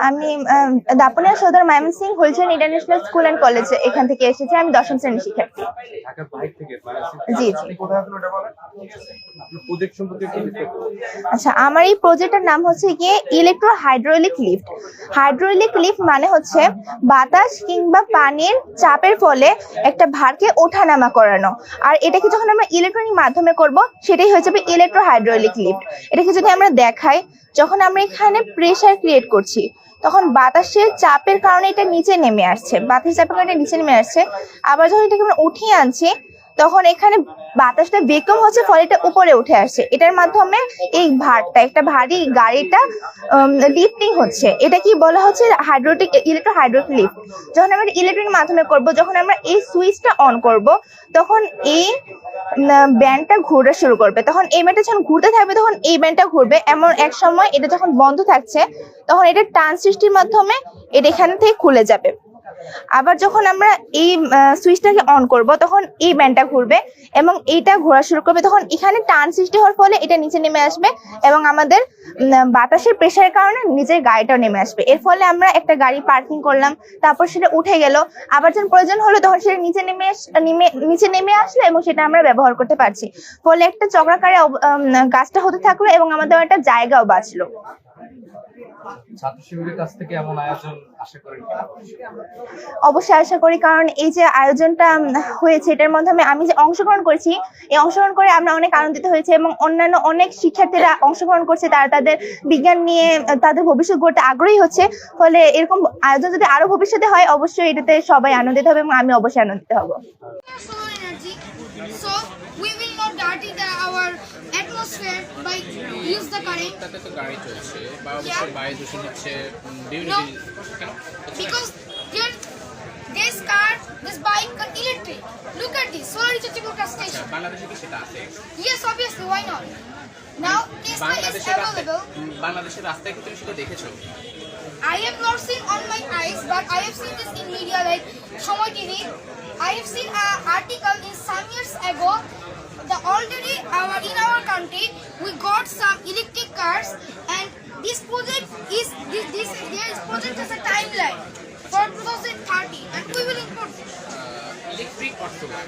আমি দাপুনিয়া সদর ময়মনসিংহ হুলচেন international school and college এখান থেকে এসেছি। আমি 10ম শ্রেণীর শিক্ষার্থী। জি জি। আচ্ছা, আমার এই প্রজেক্টের নাম হচ্ছে গিয়ে electro hydraulic lift. Hydraulic lift মানে হচ্ছে বাতাস কিংবা পানির চাপের ফলে একটা ভারকে ওঠানামা করানো। আর এটাকে যখন আমরা ইলেকট্রনিক মাধ্যমে করব সেটাই হয়ে যাবে ইলেকট্রো হাইড্রোলিক লিফট। এটাকে যদি আমরা দেখাই, যখন আমরা এখানে প্রেসার ক্রিয়েট করছি তখন বাতাসের চাপের কারণে এটা নিচে নেমে আসছে, বাতাসের চাপের কারণে নিচে নেমে আসছে। আবার যখন এটাকে আমরা উঠিয়ে আনছি তখন এখানে বাতাসটা বেকম হচ্ছে, ফলে এটা উপরে উঠে আসছে। এটার মাধ্যমে এই ভারটা, একটা ভারী গাড়িটা লিফটিং হচ্ছে। এটা কি বলা হচ্ছে হাইড্রোলিক ইলেকট্রো হাইড্রোলিক লিফট। যখন আমরা ইলেকট্রিক মাধ্যমে করব, যখন আমরা এই সুইচটা অন করব তখন এই ব্যান্ডটা ঘুরতে শুরু করবে। তখন এই ব্যান্ডটা যখন ঘুরতে থাকবে তখন এই ব্যান্ডটা ঘুরবে। এমন এক সময় এটা যখন বন্ধ থাকছে তখন এটা টান সৃষ্টির মাধ্যমে এটা এখান থেকে খুলে যাবে। আবার যখন আমরা এই সুইচটাকে অন করব তখন এই ব্যান্ডটা ঘুরবে এবং এইটা ঘোরা শুরু করবে। তখন এখানে টান সৃষ্টি হওয়ার ফলে এটা নিচে নেমে আসবে এবং আমাদের বাতাসের প্রেসারের কারণে নিচের গাড়িটাও নেমে আসবে। এর ফলে আমরা একটা গাড়ি পার্কিং করলাম, তারপর সেটা উঠে গেল। আবার যখন প্রয়োজন হলো তখন সেটা নিচে নেমে আসলো এবং সেটা আমরা ব্যবহার করতে পারছি। ফলে একটা চক্রাকারে কাজটা হতে থাকলো এবং আমাদের একটা জায়গাও বাঁচলো। অবশ্যই আশা করি, কারণ এই যে আয়োজনটা হয়েছে এটার মাধ্যমে আমি যে অংশগ্রহণ করেছি, এই অংশগ্রহণ করে আমরা অনেক আনন্দিত হয়েছি এবং অন্যান্য অনেক শিক্ষার্থীরা অংশগ্রহণ করছে, তারা তাদের বিজ্ঞান নিয়ে তাদের ভবিষ্যৎ গড়তে আগ্রহী হচ্ছে। ফলে এরকম আয়োজন যদি আরো ভবিষ্যতে হয় অবশ্যই এটাতে সবাই আনন্দিত হবে এবং আমি অবশ্যই আনন্দিত হব। So we will not dirty our atmosphere by use the current. তাতে তো গাড়ি চলছে বা অবশ্যই বায়ু দূষণ হচ্ছে because this car, this bike are electric. Look at this solar rechargeable car station. বাংলাদেশে কি সেটা আছে? Yes, obviously, why not? Now Tesla is available. বাংলাদেশের রাস্তায় কি তুমি সেটা দেখেছো? I have not seen on my eyes, but I have seen this in media like Shomoy TV. I have seen an article in some years ago that already in our country we got some electric cars, and this project has a timeline for 2030, and we will import this. Electric or solar,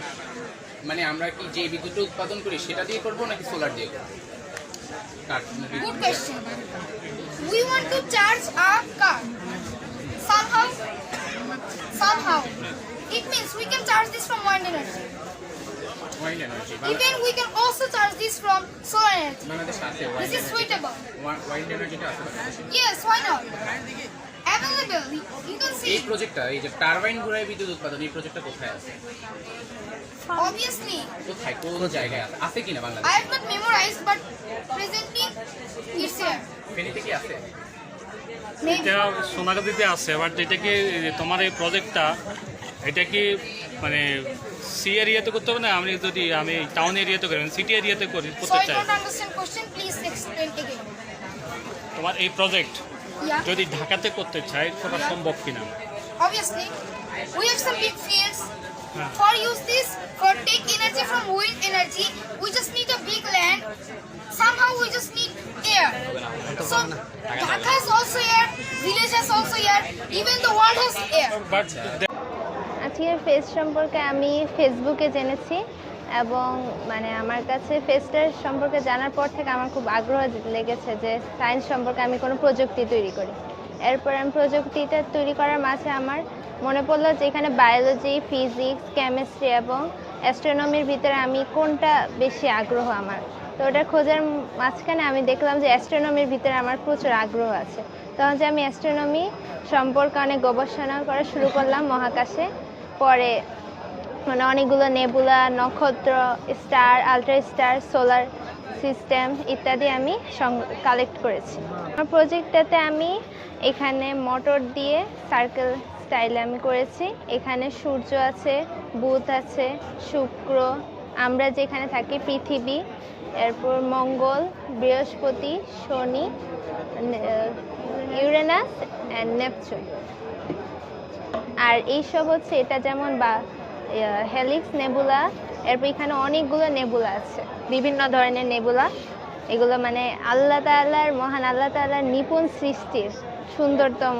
মানে আমরা কি যে বিদ্যুৎ উৎপাদন করি সেটা দিয়ে করব নাকি সোলার দিয়ে করব? Good question. We want to charge our car somehow. It means we can charge this from wind energy. Even we can also charge this from solar energy. This is suitable. Wind energy টা আছে? Yes, why not? Available. You can see. এই প্রজেক্টটা, এই যে turbine ঘুরায় বিদ্যুৎ উৎপাদন, এই প্রজেক্টটা কোথায় আছে? Obviously. কোথায়, কোন জায়গায় আছে কিনা বাংলাদেশে? I have not memorized, but presently it's here. ফেনীতে কি আছে? এটা সোনাগাতিতে আছে, বাট এটা কি তোমার এই প্রজেক্টটা এটা কি মানে সি এরিয়াতে করতে হবে না আমি টাউন এরিয়াতে করি, সিটি এরিয়াতে করতে চাই? Sorry, don't understand question. Please explain again. তোমার এই প্রজেক্ট যদি ঢাকাতে করতে চাই সেটা সম্ভব কিনা? Obviously, we have some big fields. For use this, for take energy from wind energy, we just need a big land. Somehow we just need air. So Dhaka is also air, village is also air, even the world has air. But আজকের fest সম্পর্কে আমি ফেসবুকে জেনেছি এবং মানে আমার কাছে ফেস্টের সম্পর্কে জানার পর থেকে আমার খুব আগ্রহ লেগেছে যে সায়েন্স সম্পর্কে আমি কোনো প্রযুক্তি তৈরি করি। এরপর আমি প্রযুক্তিটা তৈরি করার মাঝে আমার মনে পড়লো যে এখানে বায়োলজি, ফিজিক্স, কেমিস্ট্রি এবং অ্যাস্ট্রোনমির ভিতরে আমি কোনটা বেশি আগ্রহ আমার। তো ওটা খোঁজার মাঝখানে আমি দেখলাম যে অ্যাস্ট্রোনমির ভিতরে আমার প্রচুর আগ্রহ আছে। তখন যে আমি অ্যাস্ট্রোনমি সম্পর্কে অনেক গবেষণা করা শুরু করলাম মহাকাশে। পরে মানে অনেকগুলো নেবুলা, নক্ষত্র, star, ultra star, solar system ইত্যাদি আমি কালেক্ট করেছি। আমার প্রজেক্টটাতে আমি এখানে মোটর দিয়ে সার্কেল স্টাইলে আমি করেছি। এখানে সূর্য আছে, বুধ আছে, শুক্র, আমরা যেখানে থাকি পৃথিবী, এরপর মঙ্গল, বৃহস্পতি, শনি, ইউরেনাস অ্যান্ড নেপচুন। আর এইসব হচ্ছে এটা যেমন বা হেলিক্স নেবুলা, এরপর এখানে অনেকগুলো নেবুলা আছে, বিভিন্ন ধরনের নেবুলা। এগুলো মানে মহান আল্লাহ তাআলার নিপুণ সৃষ্টির সুন্দরতম।